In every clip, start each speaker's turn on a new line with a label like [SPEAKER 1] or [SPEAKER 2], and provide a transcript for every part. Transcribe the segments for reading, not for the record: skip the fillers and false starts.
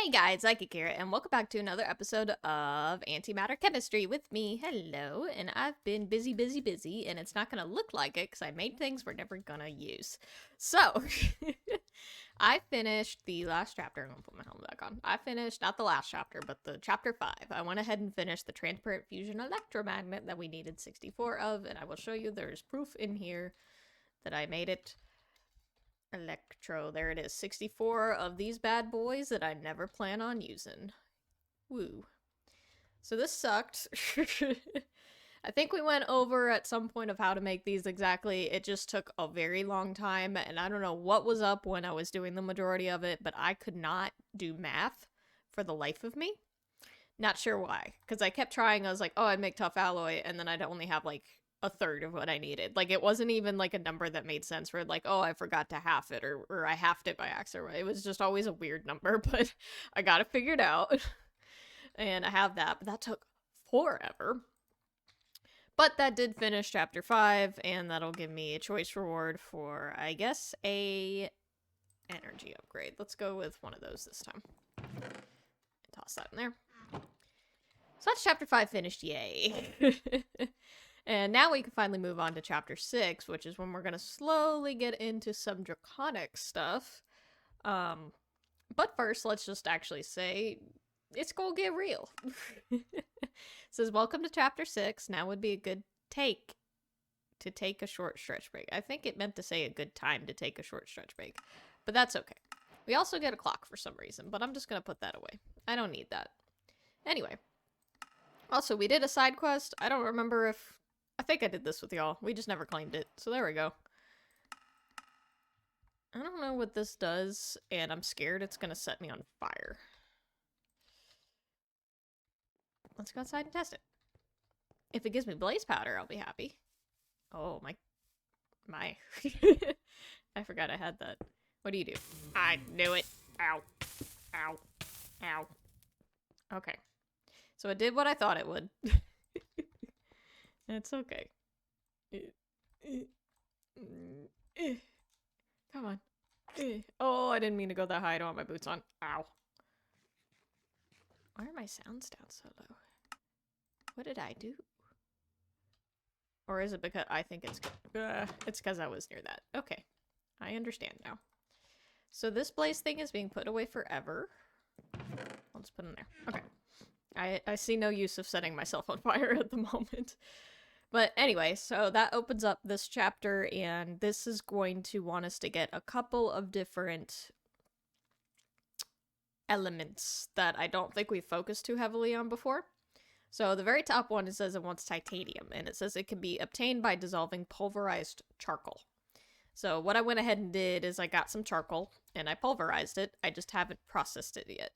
[SPEAKER 1] Hey guys, Psychic here, and welcome back to another episode of Antimatter Chemistry with me. Hello, and I've been busy, and it's not gonna look like it because I made things we're never gonna use. So, I finished the last chapter. I'm gonna put my helmet back on. I finished, not the last chapter, but the chapter 5. I went ahead and finished the transparent fusion electromagnet that we needed 64 of, and I will show you there's proof in here that I made it. Electro, there it is. 64 of these bad boys that I never plan on using. Woo. So this sucked. I think we went over at some point of how to make these exactly. It just took a very long time, and I don't know what was up when I was doing the majority of it, but I could not do math for the life of me. Not sure why, because I kept trying. I was like, oh, I'd make tough alloy, and then I'd only have like a third of what I needed. Like, it wasn't even like a number that made sense for like, oh, I forgot to half it, or I halved it by accident. It was just always a weird number, but I got it figured out. And I have that, but that took forever. But that did finish chapter 5, and that'll give me a choice reward for, I guess, a energy upgrade. Let's go with one of those this time. Toss that in there. So that's chapter 5 finished, yay. And now we can finally move on to chapter 6, which is when we're going to slowly get into some draconic stuff. But first, let's just actually say, it's gonna get real. It says, welcome to chapter 6. Now would be a good to take a short stretch break. I think it meant to say a good time to take a short stretch break. But that's okay. We also get a clock for some reason, but I'm just going to put that away. I don't need that. Anyway. Also, we did a side quest. I don't remember if... I think I did this with y'all. We just never claimed it. So there we go. I don't know what this does, and I'm scared it's going to set me on fire. Let's go outside and test it. If it gives me blaze powder, I'll be happy. Oh, my. I forgot I had that. What do you do? I knew it. Ow. Ow. Ow. Okay. So it did what I thought it would. It's okay. Come on. Oh, I didn't mean to go that high. I don't have my boots on. Ow. Why are my sounds down so low? What did I do? Or is it because I think it's because I was near that. Okay. I understand now. So this blaze thing is being put away forever. I'll just put it in there. Okay. I see no use of setting myself on fire at the moment. But anyway, so that opens up this chapter, and this is going to want us to get a couple of different elements that I don't think we focused too heavily on before. So the very top one, it says it wants titanium, and it says it can be obtained by dissolving pulverized charcoal. So what I went ahead and did is I got some charcoal, and I pulverized it. I just haven't processed it yet.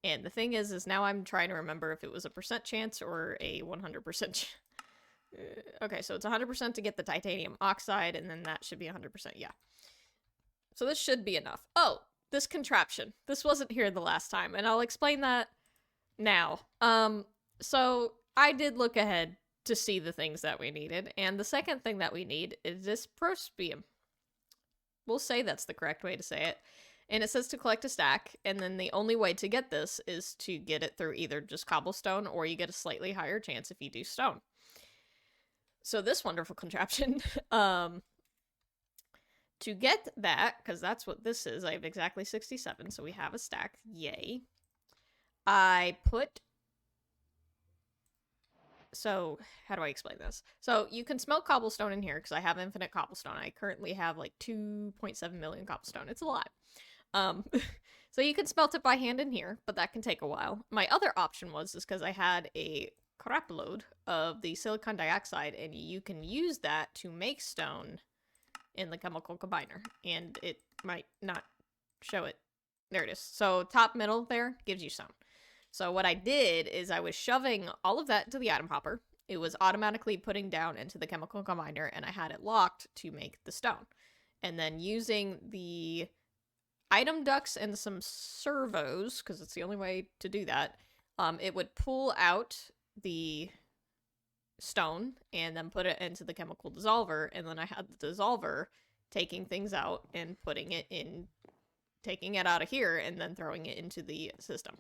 [SPEAKER 1] And the thing is now I'm trying to remember if it was a % chance or a 100%. Okay, so it's 100% to get the titanium oxide, and then that should be 100%, yeah. So this should be enough. Oh, this contraption. This wasn't here the last time, and I'll explain that now. So I did look ahead to see the things that we needed, and the second thing that we need is this prospium. We'll say that's the correct way to say it. And it says to collect a stack, and then the only way to get this is to get it through either just cobblestone, or you get a slightly higher chance if you do stone. So this wonderful contraption, to get that, because that's what this is, I have exactly 67, so we have a stack, yay. I put... So, how do I explain this? So, you can smelt cobblestone in here, because I have infinite cobblestone. I currently have like 2.7 million cobblestone. It's a lot. So you can smelt it by hand in here, but that can take a while. My other option was because I had a crap load of the silicon dioxide, and you can use that to make stone in the chemical combiner, and it might not show it. There it is. So top middle there gives you stone. So what I did is I was shoving all of that into the atom hopper. It was automatically putting down into the chemical combiner, and I had it locked to make the stone. And then using the item ducts and some servos, because it's the only way to do that, it would pull out the stone and then put it into the chemical dissolver, and then I had the dissolver taking things out and putting it in taking it out of here and then throwing it into the system.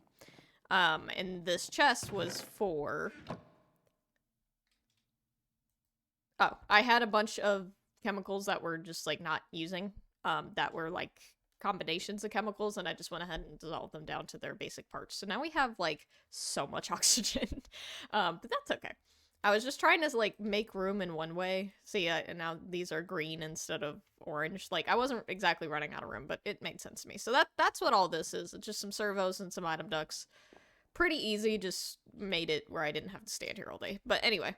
[SPEAKER 1] And this chest was for... Oh, I had a bunch of chemicals that were just, like, not using, that were, like, combinations of chemicals, and I just went ahead and dissolved them down to their basic parts. So now we have, like, so much oxygen. But that's okay. I was just trying to, like, make room in one way. See, and now these are green instead of orange. Like, I wasn't exactly running out of room, but it made sense to me. So that's what all this is. It's just some servos and some item ducts. Pretty easy, just made it where I didn't have to stand here all day. But anyway.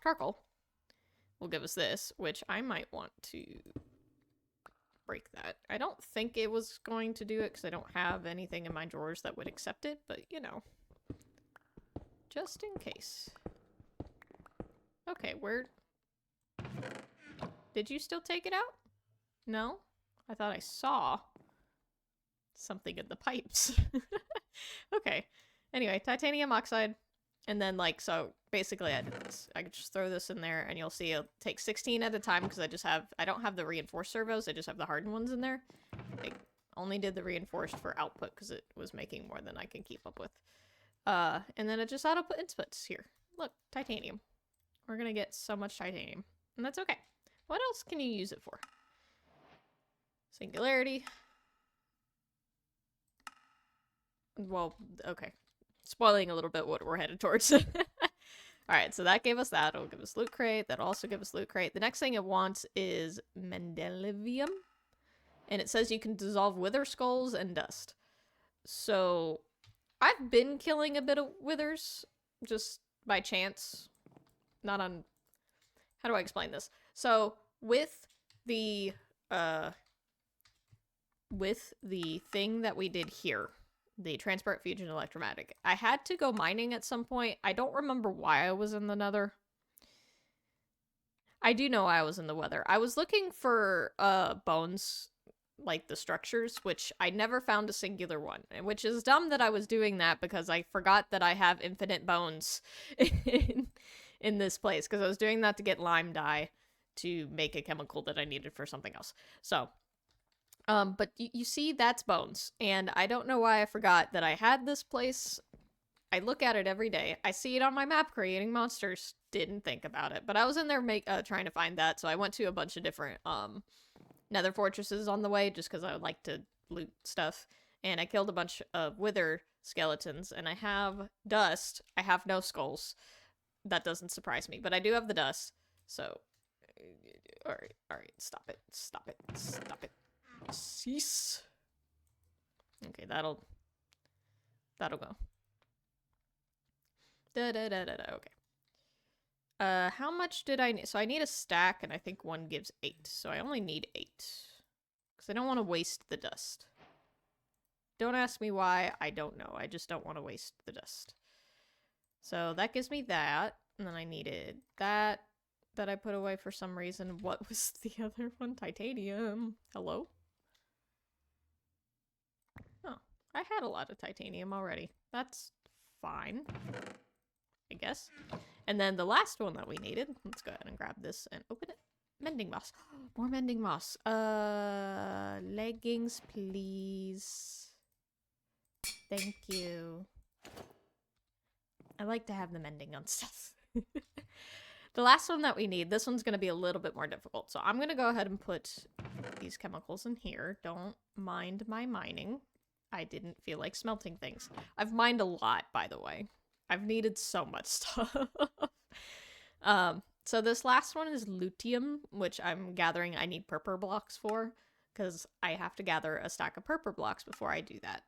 [SPEAKER 1] Charcoal will give us this, which I might want to break that. I don't think it was going to do it because I don't have anything in my drawers that would accept it, but you know, just in case. Okay, where... Did you still take it out? No? I thought I saw something in the pipes. Okay. Anyway, titanium oxide. And then, like, so basically I did this. I could just throw this in there and you'll see it'll take 16 at a time because I don't have the reinforced servos. I just have the hardened ones in there. I only did the reinforced for output because it was making more than I can keep up with. And then it just auto put inputs here. Look, titanium. We're gonna get so much titanium. And that's okay. What else can you use it for? Singularity. Well, okay. Spoiling a little bit what we're headed towards. Alright, so that gave us that. It'll give us loot crate. That'll also give us loot crate. The next thing it wants is mendelevium. And it says you can dissolve wither skulls and dust. So, I've been killing a bit of withers. Just by chance. Not on... How do I explain this? So, with the thing that we did here, the Transport Fusion Electromatic, I had to go mining at some point. I don't remember why I was in the nether. I do know I was in the wither. I was looking for bones, like the structures, which I never found a singular one, which is dumb that I was doing that because I forgot that I have infinite bones in this place, because I was doing that to get lime dye to make a chemical that I needed for something else. So, but you see, that's bones. And I don't know why I forgot that I had this place. I look at it every day. I see it on my map, creating monsters. Didn't think about it. But I was in there trying to find that. So I went to a bunch of different nether fortresses on the way, just because I would like to loot stuff. And I killed a bunch of wither skeletons. And I have dust. I have no skulls. That doesn't surprise me. But I do have the dust. So, alright. Stop it. Cease. Okay, that'll go. Okay. How much did I need? So I need a stack, and I think one gives 8. So I only need 8. Because I don't want to waste the dust. Don't ask me why, I don't know. I just don't want to waste the dust. So that gives me that. And then I needed that I put away for some reason. What was the other one? Titanium. Hello? Oh, I had a lot of titanium already. That's fine, I guess. And then the last one that we needed, let's go ahead and grab this and open it. Mending moss. More mending moss. Leggings, please. Thank you. I like to have the mending on stuff. The last one that we need, this one's going to be a little bit more difficult. So I'm going to go ahead and put these chemicals in here. Don't mind my mining. I didn't feel like smelting things. I've mined a lot, by the way. I've needed so much stuff. So this last one is luteum, which I'm gathering I need purple blocks for, because I have to gather a stack of purple blocks before I do that.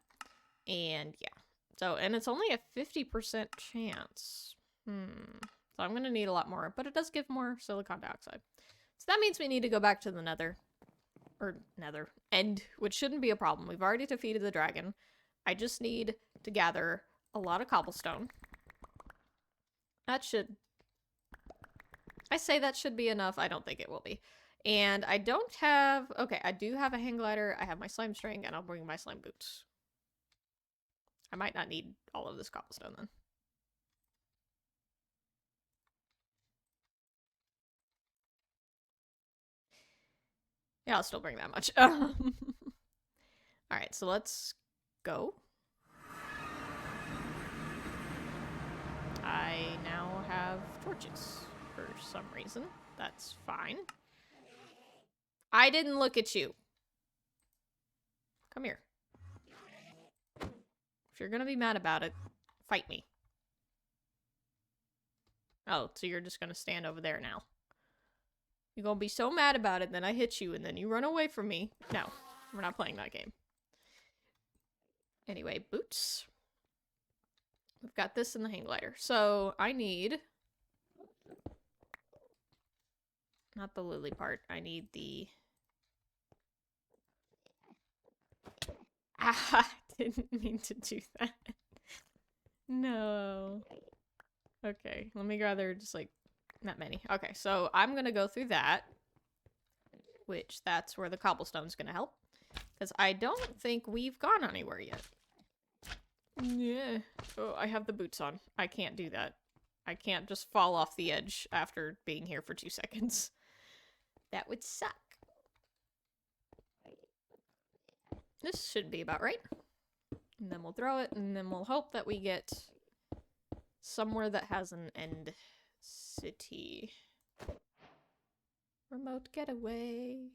[SPEAKER 1] And yeah. So, and it's only a 50% chance. So I'm going to need a lot more, but it does give more silicon dioxide. So that means we need to go back to the nether. Or nether. End, which shouldn't be a problem. We've already defeated the dragon. I just need to gather a lot of cobblestone. That should... I say that should be enough. I don't think it will be. And I don't have... Okay, I do have a hang glider. I have my slime string, and I'll bring my slime boots. I might not need all of this cobblestone then. Yeah, I'll still bring that much. Alright, so let's go. I now have torches for some reason. That's fine. I didn't look at you. Come here. If you're gonna be mad about it, fight me. Oh, so you're just gonna stand over there now. You're gonna be so mad about it, then I hit you, and then you run away from me. No, we're not playing that game. Anyway, boots. We've got this in the hang glider. So, I need... not the lily part. I need the... Ah, didn't mean to do that. No. Okay, let me gather just like not many. Okay, so I'm gonna go through that, which that's where the cobblestone's gonna help, because I don't think we've gone anywhere yet. Yeah. Oh, I have the boots on. I can't do that. I can't just fall off the edge after being here for 2 seconds. That would suck. This should be about right. And then we'll throw it, and then we'll hope that we get somewhere that has an end city. Remote getaway.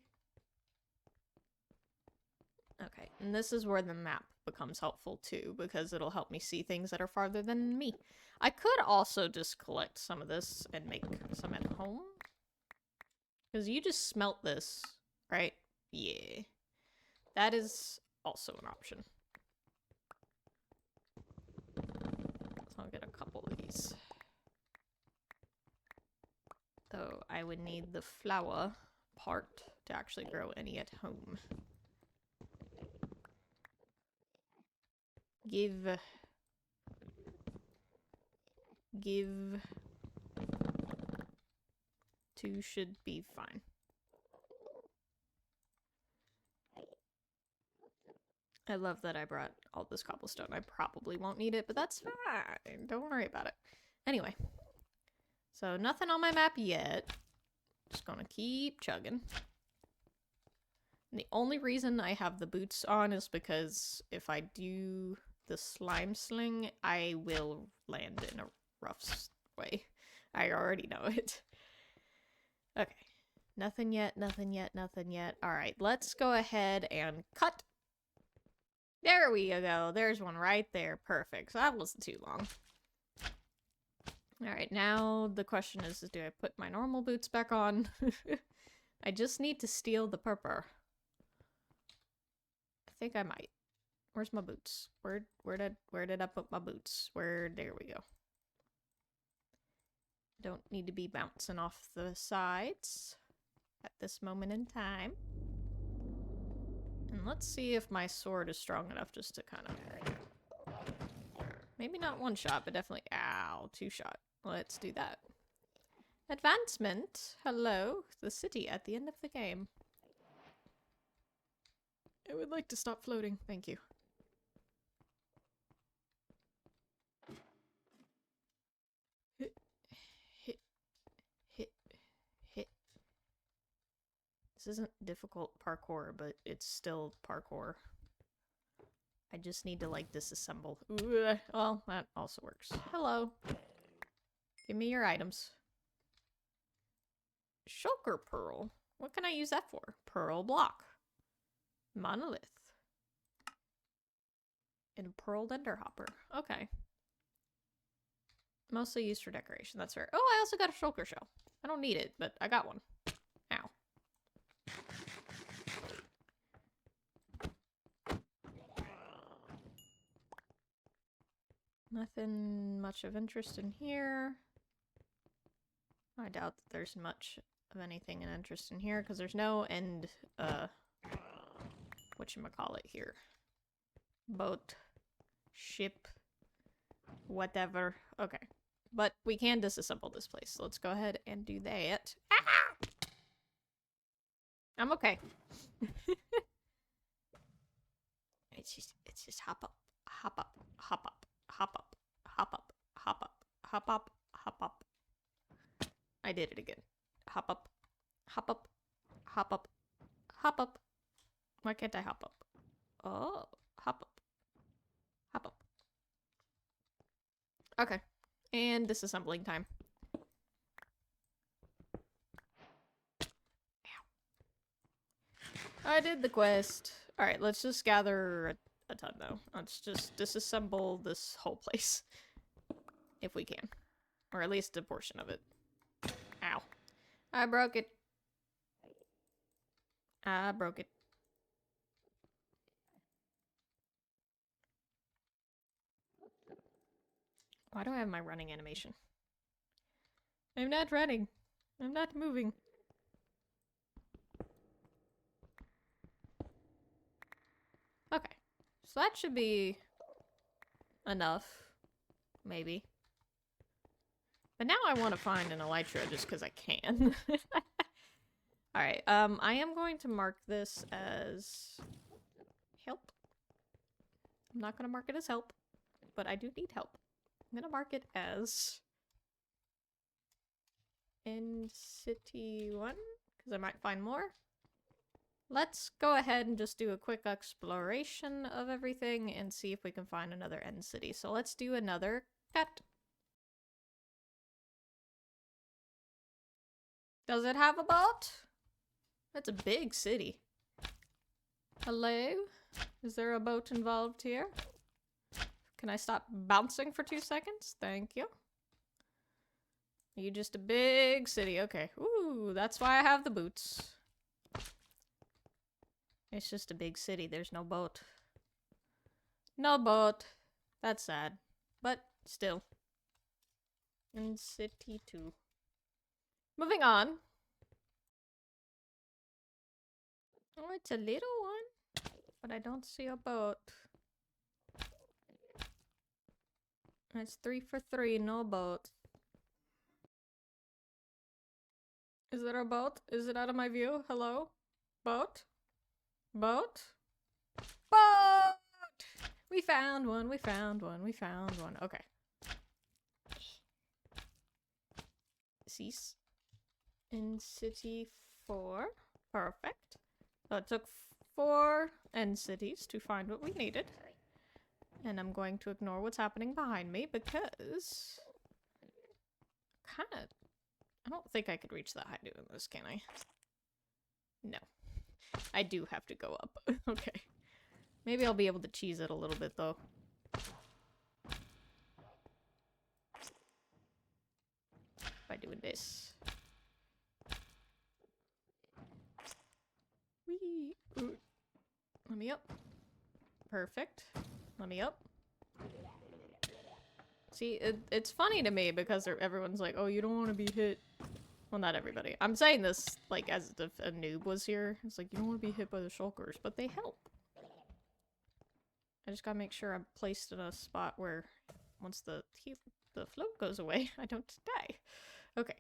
[SPEAKER 1] Okay, and this is where the map becomes helpful too, because it'll help me see things that are farther than me. I could also just collect some of this and make some at home. Because you just smelt this, right? Yeah. That is also an option. So I'll get a couple of these. Though I would need the flower part to actually grow any at home. Give. 2 should be fine. I love that I brought all this cobblestone. I probably won't need it, but that's fine. Don't worry about it. Anyway. So nothing on my map yet. Just gonna keep chugging. And the only reason I have the boots on is because if I do the slime sling, I will land in a rough way. I already know it. Okay. Nothing yet, nothing yet, nothing yet. Alright, let's go ahead and cut. There we go. There's one right there. Perfect. So that wasn't too long. Alright, now the question is do I put my normal boots back on? I just need to steal the purple. I think I might. Where's my boots? Where did I put my boots? There we go. Don't need to be bouncing off the sides at this moment in time. And let's see if my sword is strong enough just to kind of... maybe not 1 shot, but definitely... ow, 2 shot. Let's do that. Advancement. Hello. The city at the end of the game. I would like to stop floating. Thank you. Hit. Hit. Hit. Hit. This isn't difficult parkour, but it's still parkour. I just need to, like, disassemble. Ooh, well, that also works. Hello. Give me your items. Shulker pearl. What can I use that for? Pearl block. Monolith. And pearl enderhopper. Okay. Mostly used for decoration. That's fair. Oh, I also got a shulker shell. I don't need it, but I got one. Ow. Nothing much of interest in here. I doubt that there's much of anything in interest in here, because there's no end, whatchamacallit here. Boat. Ship. Whatever. Okay. But we can disassemble this place, so let's go ahead and do that. Ah! I'm okay. It's just hop up, hop up, hop up, hop up, hop up, hop up, hop up, hop up. I did it again. Hop up, hop up, hop up, hop up. Why can't I hop up? Oh, hop up. Hop up. Okay. And disassembling time. I did the quest. Alright, let's just gather a ton, though. Let's just disassemble this whole place. If we can. Or at least a portion of it. Ow. I broke it. I broke it. Why do I have my running animation? I'm not running. I'm not moving. Okay. So that should be enough. Maybe. But now I want to find an elytra just because I can. Alright, I am going to mark this as help. I'm not going to mark it as help, but I do need help. I'm going to mark it as in City 1, because I might find more. Let's go ahead and just do a quick exploration of everything and see if we can find another end city. So let's do another cut. Does it have a boat? That's a big city. Hello? Is there a boat involved here? Can I stop bouncing for 2 seconds? Thank you. Are you just a big city? Okay. Ooh, that's why I have the boots. It's just a big city. There's no boat. No boat. That's sad. But still. In City 2. Moving on. Oh, it's a little one. But I don't see a boat. It's 3 for 3. No boat. Is there a boat? Is it out of my view? Hello? Boat? Boat? Boat! We found one, we found one, we found one. Okay. Cease. In City 4. Perfect. So it took 4 end cities to find what we needed. And I'm going to ignore what's happening behind me because... Kinda... I don't think I could reach that high doing this, can I? No. I do have to go up. Okay. Maybe I'll be able to cheese it a little bit, though. By doing this. Whee! Ooh. Let me up. Perfect. Let me up. See, it's funny to me because everyone's like, oh, you don't want to be hit. Well, not everybody. I'm saying this, like, as if a noob was here. It's like, you don't want to be hit by the shulkers, but they help. I just gotta make sure I'm placed in a spot where once the float goes away, I don't die. Okay.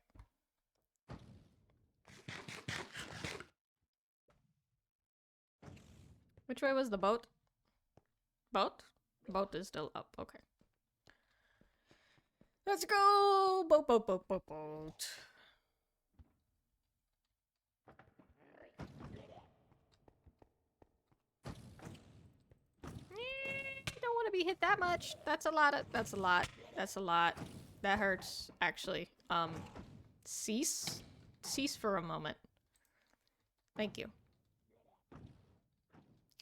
[SPEAKER 1] Which way was the boat? Boat? Boat is still up. Okay. Let's go! Boat, boat, boat, boat, boat. Don't want to be hit that much. That's a lot. That's a lot. That's a lot. That hurts, actually. Cease? Cease for a moment. Thank you.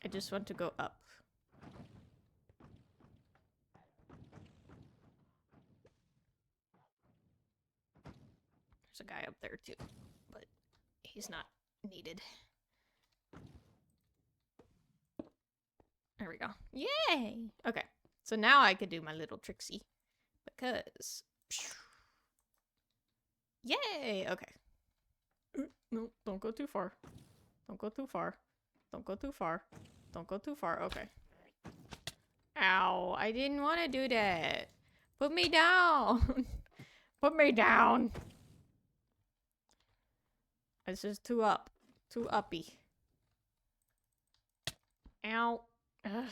[SPEAKER 1] I just want to go up. There's a guy up there too, but he's not needed. There we go. Yay! Okay, so now I could do my little tricksy because... Yay! Okay. No, don't go too far. Don't go too far. Don't go too far. Don't go too far. Okay. Ow, I didn't want to do that. Put me down. Put me down. This is too up. Too uppy. Ow. Ugh.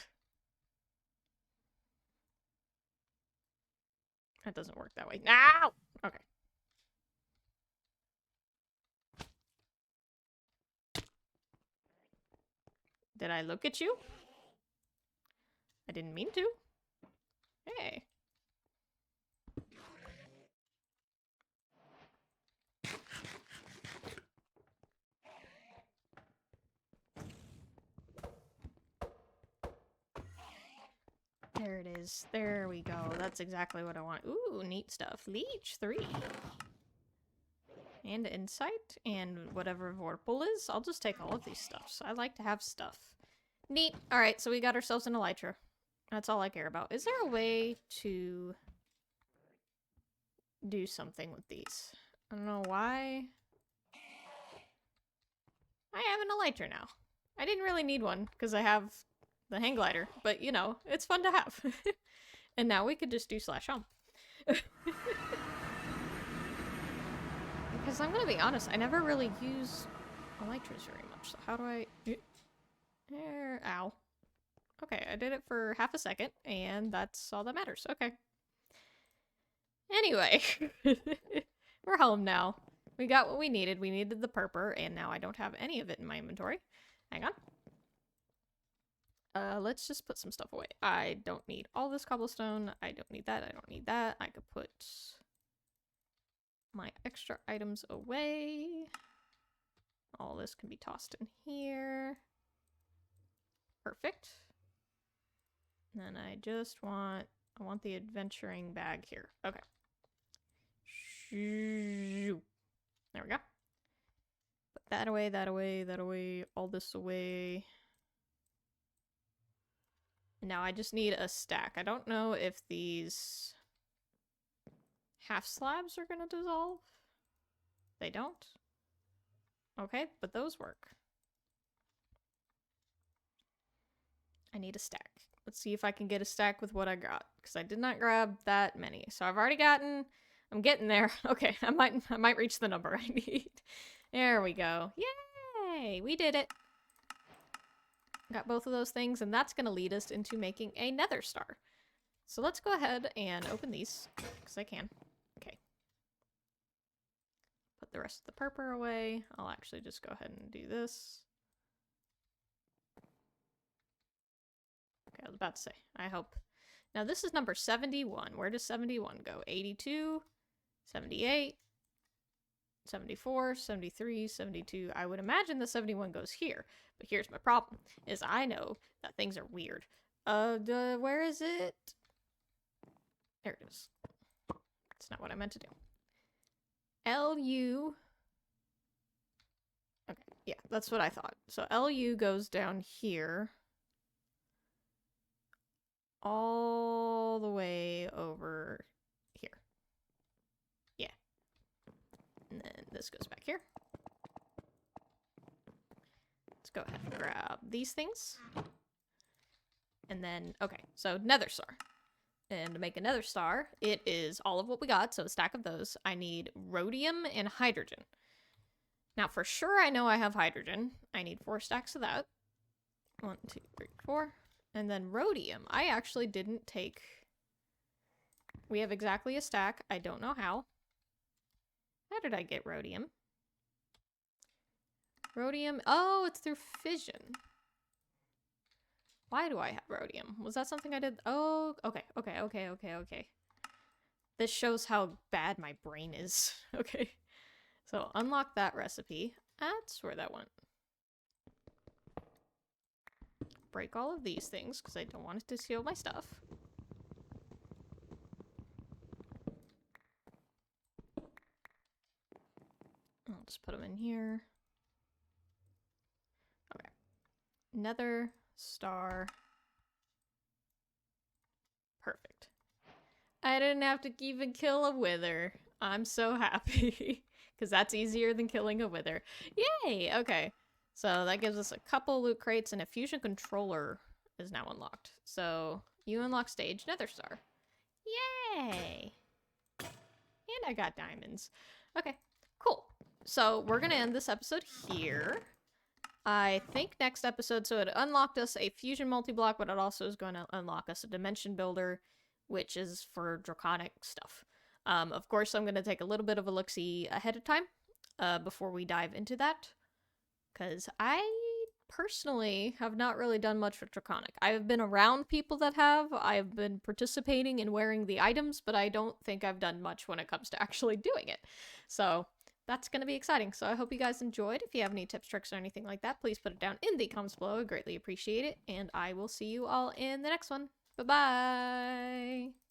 [SPEAKER 1] That doesn't work that way. Ow! Okay. Did I look at you? I didn't mean to. Hey. There it is. There we go. That's exactly what I want. Ooh, neat stuff. Leech 3. And insight, and whatever Vorpal is. I'll just take all of these stuffs. I like to have stuff. Neat. Alright, so we got ourselves an elytra. That's all I care about. Is there a way to do something with these? I don't know why. I have an elytra now. I didn't really need one, because I have the hang glider. But, you know, it's fun to have. And now we could just do slash home. Because I'm gonna be honest, I never really use elytras very much. So how do I... There. Ow. Okay, I did it for half a second, and that's all that matters. Okay. Anyway. We're home now. We got what we needed. We needed the purper, and now I don't have any of it in my inventory. Hang on. Let's just put some stuff away. I don't need all this cobblestone. I don't need that. I don't need that. I could put my extra items away. All this can be tossed in here. Perfect. And then I just want... I want the adventuring bag here. Okay. There we go. Put that away, that away, that away, all this away. Now I just need a stack. I don't know if these half slabs are gonna dissolve. They don't? Okay, but those work. I need a stack. Let's see if I can get a stack with what I got, because I did not grab that many. So I've already gotten... I'm getting there. Okay, I might reach the number I need. There we go. Yay! We did it. Got both of those things, and that's going to lead us into making a nether star. So let's go ahead and open these, because I can. Okay. Put the rest of the purple away. I'll actually just go ahead and do this. Okay, I was about to say, I hope. Now this is number 71. Where does 71 go? 82, 78, 74, 73, 72. I would imagine the 71 goes here. But here's my problem, is I know that things are weird. Where is it? There it is. That's not what I meant to do. LU. Okay, yeah, that's what I thought. So LU goes down here. All the way over here. Yeah. And then this goes back here. Let's go ahead and grab these things. And then, okay, so nether star. And to make a nether star, it is all of what we got, so a stack of those. I need rhodium and hydrogen. Now, for sure I know I have hydrogen. I need 4 stacks of that. 1, 2, 3, 4. And then rhodium. I actually didn't take... We have exactly a stack. I don't know how. How did I get rhodium? Rhodium... Oh, it's through fission. Why do I have rhodium? Was that something I did? Oh, okay. This shows how bad my brain is. Okay. So, unlock that recipe. That's where that went. Break all of these things, because I don't want it to steal my stuff. I'll just put them in here. Okay. Nether star. Perfect. I didn't have to even kill a wither. I'm so happy. Because that's easier than killing a wither. Yay! Okay. So that gives us a couple loot crates, and a fusion controller is now unlocked. So you unlock stage nether star. Yay! And I got diamonds. Okay, cool. So we're going to end this episode here. I think next episode, so it unlocked us a fusion multi-block, but it also is going to unlock us a dimension builder, which is for draconic stuff. Of course, I'm going to take a little bit of a look-see ahead of time before we dive into that. Because I personally have not really done much with Draconic. I have been around people that have. I've been participating in wearing the items, but I don't think I've done much when it comes to actually doing it. So that's going to be exciting. So I hope you guys enjoyed. If you have any tips, tricks, or anything like that, please put it down in the comments below. I greatly appreciate it. And I will see you all in the next one. Bye-bye!